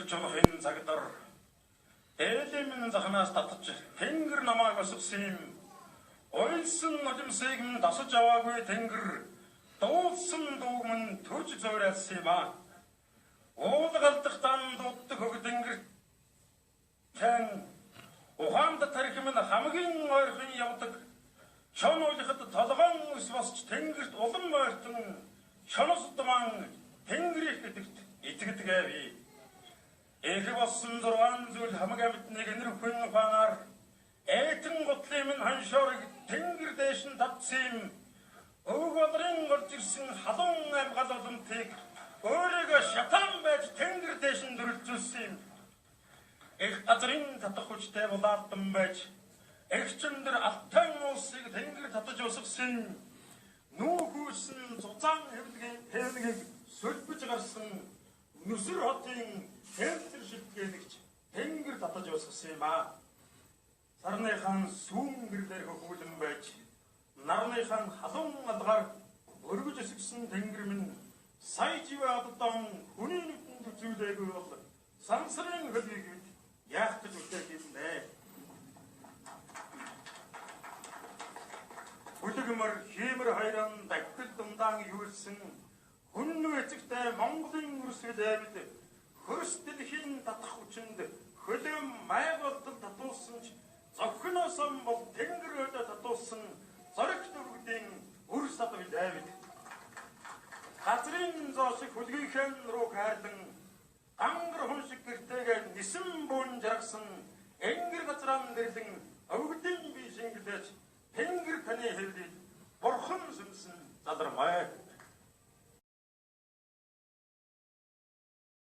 Тэнгэр чулах энэ цагтар ээлэмэн захнаас татж тэнгэр намайг босгосон юм. Ойлсон нулимсыг нь дасаж аваагүй тэнгэр дуулсан дуугмын төрж зойралсан юм аа. Уулгалдах дан дууддаг хөг тэнгэр тань ухаанд тархим нь хамгийн ойрхон явдаг. Шон уйлахад толгоон ус босч тэнгэрт улам ойртон шоноос дман тэнгэрийг гэдэгт итгэдэг авъя. Эх болсон 6 зүйл хамаг амьтныг энэрхүүн ухаанаар эйтэн гутлын минь ханшорыг тэнгэр дэш нь татсан. Өг болрын орж ирсэн халуун амьгал боломтыг өөрийгөө шатаан байж тэнгэр дэш нь дүрлжүүлсэн юм. Эх газрын татах хүчтэй болаалтан байж эгчэн дээр алтан уусыг тэнгэр татаж усгсан. Нүүхүүлсэн зузаан хэвлэгийг сөлбөж гарсан нүсэр хотын тэмцэр шилтгээгч тэнгэр татаж усгсан юм аа. Сарныхан сүүн гэрлэр хөхүүлэн байж нарныхан халуун алгаар өргөж өсгсөн тэнгэр минь сая живэ оддон хүний нүдэнд үзүүлээгүй бол сансрын хөлийг яах гэж үтэй юм бэ? Хүлэгмэр хиймэр хайран дагтал думдаан юулсан хүннүү эцэгтэй Монголын өрсөд авид хөрс дэлхийн татах хүчинд хөлөм май болтол татуулсан ч зохиносон бол тэнгэр өдө татуулсан зоригт өргөдийн өрс татвал авид газрын зоосыг хүлгийнхэн рүү хайрлан ангар хүн шиг гэртэйгээ нисэн буун жаргасан энгэр газран нэрлэн өвгдийн би шингэлж тэнгэр таны хэвлийг бурхан сүнсэн залармай.